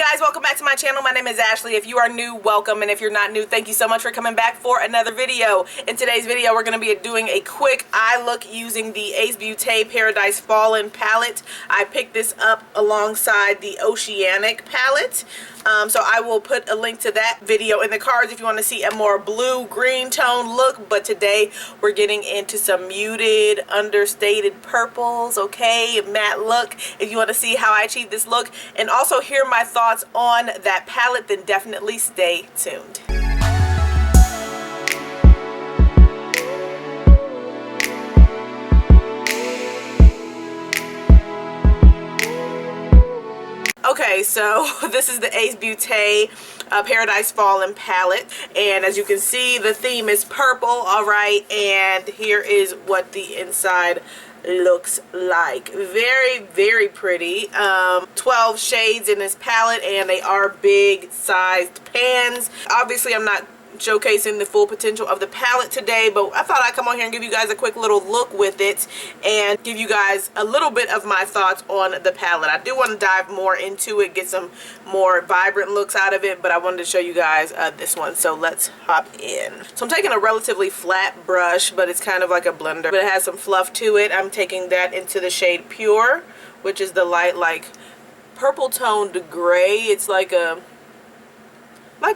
guys, welcome back to my channel. My name is Ashley. If you are new, welcome, and if you're not new, thank you so much for coming back for another video. In today's video, we're going to be doing a quick eye look using the Ace Beaute Paradise Fallen palette. I picked this up alongside the Oceanic palette. So I will put a link to that video in the cards if you want to see a more blue-green tone look. But today we're getting into some muted, understated purples, okay? Matte look. If you want to see how I achieve this look and also hear my thoughts on that palette, then definitely stay tuned. Okay, so this is the Ace Beaute Paradise Fallen palette, and as you can see, the theme is purple, alright, and here is what the inside looks like. Very, very pretty. 12 shades in this palette, and they are big sized pans. Obviously, I'm not showcasing the full potential of the palette today, but I thought I'd come on here and give you guys a quick little look with it and give you guys a little bit of my thoughts on the palette. I do want to dive more into it, get some more vibrant looks out of it, but I wanted to show you guys this one, so let's hop in. So I'm taking a relatively flat brush, but it's kind of like a blender, but it has some fluff to it. I'm taking that into the shade Pure, which is the light, like purple toned gray. It's like a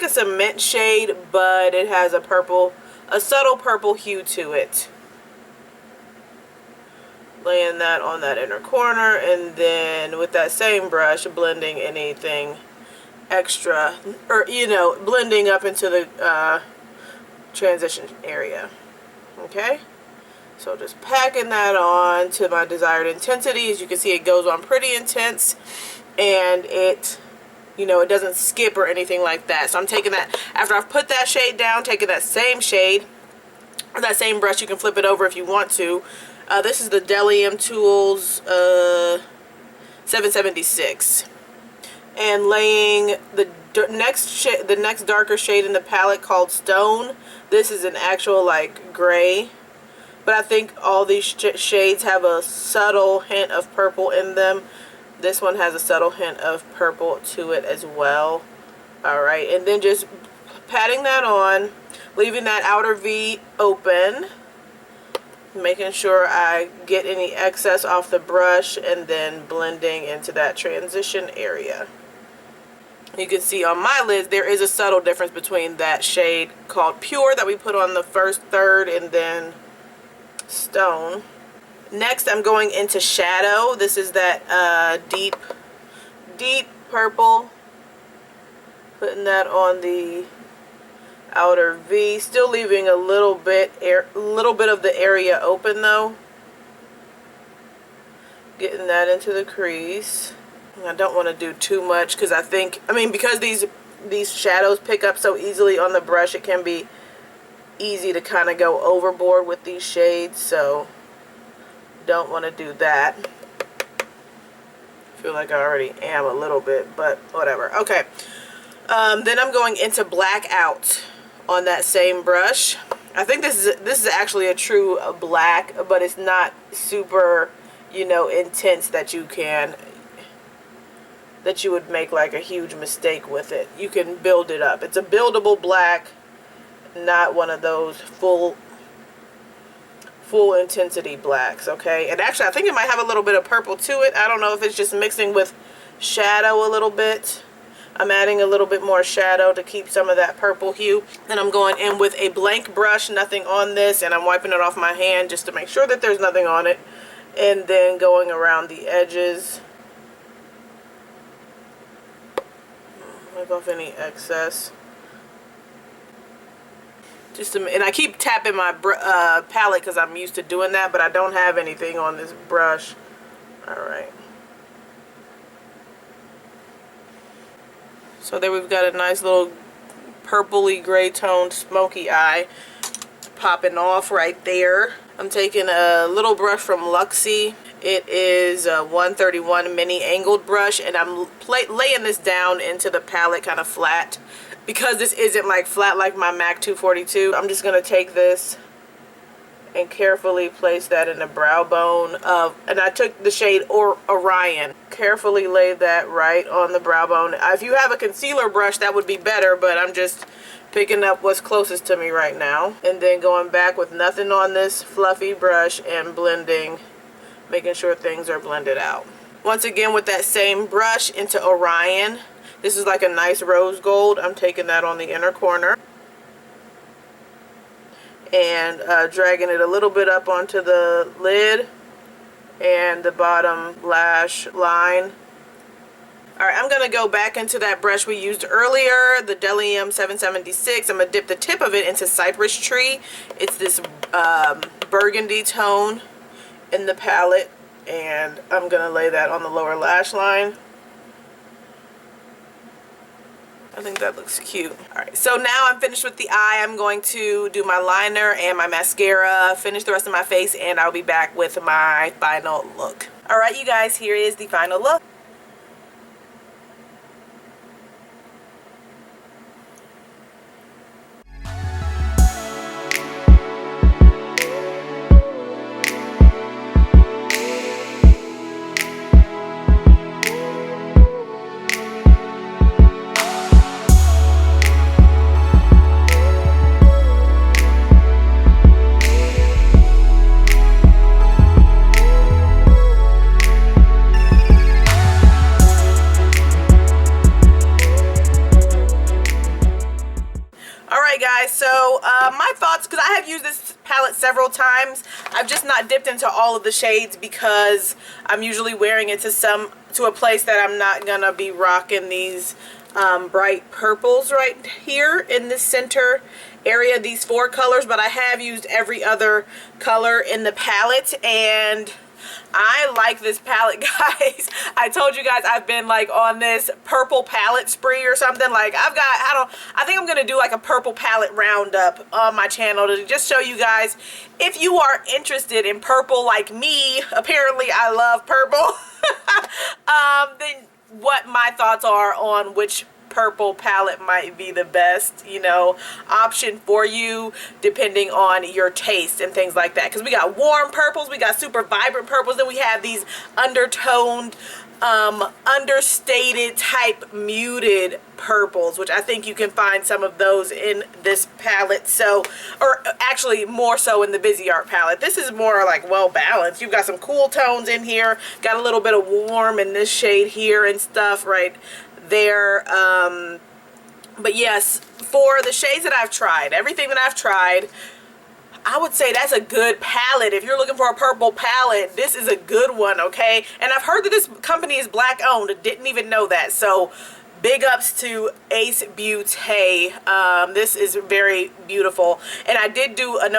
cement shade, but it has a subtle purple hue to it. Laying that on that inner corner, and then with that same brush, blending anything extra, or blending up into the transition area. Okay, so just packing that on to my desired intensity. As you can see, it goes on pretty intense, and it doesn't skip or anything like that. So I'm taking that, after I've put that shade down, taking that same shade, or that same brush, you can flip it over if you want to. This is the Delium Tools 776. And laying the next darker shade in the palette called Stone. This is an actual like gray, but I think all these shades have a subtle hint of purple in them. This one has a subtle hint of purple to it as well. Alright, and then just patting that on, leaving that outer V open, making sure I get any excess off the brush, and then blending into that transition area. You can see on my lids there is a subtle difference between that shade called Pure that we put on the first third and then Stone. Next, I'm going into Shadow. This is that deep purple. Putting that on the outer V. Still leaving a little bit of the area open though. Getting that into the crease. I don't want to do too much because because these shadows pick up so easily on the brush, it can be easy to kind of go overboard with these shades. So don't want to do that. I feel like I already am a little bit, but whatever. Okay, then I'm going into Blackout on that same brush. I think this is actually a true black, but it's not super intense that you would make like a huge mistake with it. You can build it up. It's a buildable black, not one of those full intensity blacks. Okay, and actually I think it might have a little bit of purple to it. I don't know if it's just mixing with shadow a little bit. I'm adding a little bit more shadow to keep some of that purple hue. Then I'm going in with a blank brush, nothing on this, and I'm wiping it off my hand just to make sure that there's nothing on it, and then going around the edges, wipe off any excess. And I keep tapping my palette because I'm used to doing that, but I don't have anything on this brush. Alright. So there we've got a nice little purpley gray toned smoky eye popping off right there. I'm taking a little brush from Luxie. It is a 131 mini angled brush, and I'm laying this down into the palette kind of flat. Because this isn't like flat like my MAC 242, I'm just going to take this and carefully place that in the brow bone of, and I took the shade Orion. Carefully lay that right on the brow bone. If you have a concealer brush, that would be better, but I'm just picking up what's closest to me right now. And then going back with nothing on this fluffy brush and blending, making sure things are blended out. Once again with that same brush into Orion. This is like a nice rose gold. I'm taking that on the inner corner. And dragging it a little bit up onto the lid and the bottom lash line. Alright, I'm going to go back into that brush we used earlier, the Delium 776. I'm going to dip the tip of it into Cypress Tree. It's this burgundy tone in the palette, and I'm going to lay that on the lower lash line. I think that looks cute. Alright, so now I'm finished with the eye. I'm going to do my liner and my mascara, finish the rest of my face, and I'll be back with my final look. Alright, you guys, here is the final look. So my thoughts, because I have used this palette several times, I've just not dipped into all of the shades because I'm usually wearing it to a place that I'm not gonna be rocking these bright purples right here in the center area, these 4 colors, but I have used every other color in the palette, and I like this palette, guys. I told you guys I've been like on this purple palette spree or something. Like I think I'm gonna do like a purple palette roundup on my channel to just show you guys, if you are interested in purple like me, apparently I love purple, then what my thoughts are on which purple palette might be the best, you know, option for you depending on your taste and things like that. Because we got warm purples, we got super vibrant purples, then we have these undertoned, understated type muted purples, which I think you can find some of those in this palette. So, or actually more so in the Busy Art palette. This is more like well balanced. You've got some cool tones in here, got a little bit of warm in this shade here and stuff right there. But yes, for the shades that I've tried, everything that I've tried, I would say that's a good palette. If you're looking for a purple palette, this is a good one, okay? And I've heard that this company is black owned. Didn't even know that. So big ups to Ace Beaute. This is very beautiful. And I did do an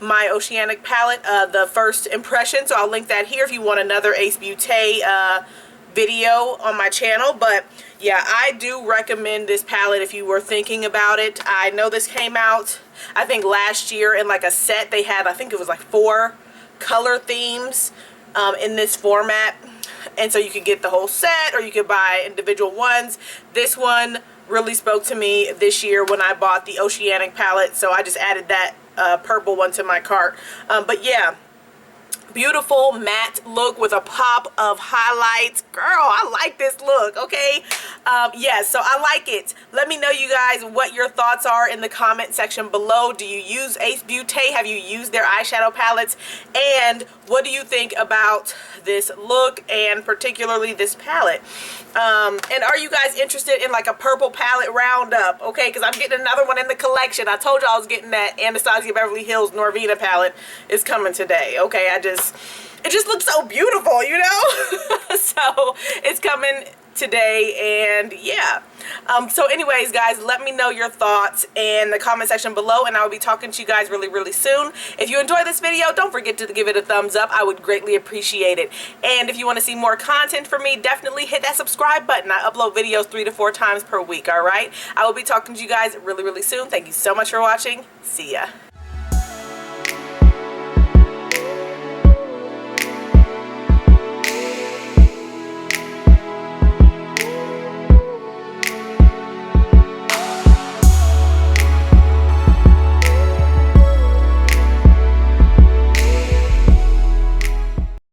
my Oceanic palette, the first impression. So I'll link that here if you want another Ace Beaute video on my channel. But yeah, I do recommend this palette if you were thinking about it. I know this came out, I think last year in like a set. They had, I think it was like 4 color themes in this format, and so you could get the whole set or you could buy individual ones. This one really spoke to me this year when I bought the Oceanic palette, so I just added that purple one to my cart. But yeah, beautiful matte look with a pop of highlights. Girl, I like this look, okay? Yeah, so I like it. Let me know, you guys, what your thoughts are in the comment section below. Do you use Ace Beaute? Have you used their eyeshadow palettes? And what do you think about this look and particularly this palette? And are you guys interested in like a purple palette roundup? Okay, because I'm getting another one in the collection. I told you I was getting that Anastasia Beverly Hills Norvina palette is coming today. Okay, it just looks so beautiful, you know? So it's coming today, and yeah. So anyways, guys, let me know your thoughts in the comment section below, and I will be talking to you guys really, really soon. If you enjoyed this video, don't forget to give it a thumbs up. I would greatly appreciate it. And if you want to see more content from me, definitely hit that subscribe button. I upload videos 3 to 4 times per week, all right? I will be talking to you guys really, really soon. Thank you so much for watching. See ya.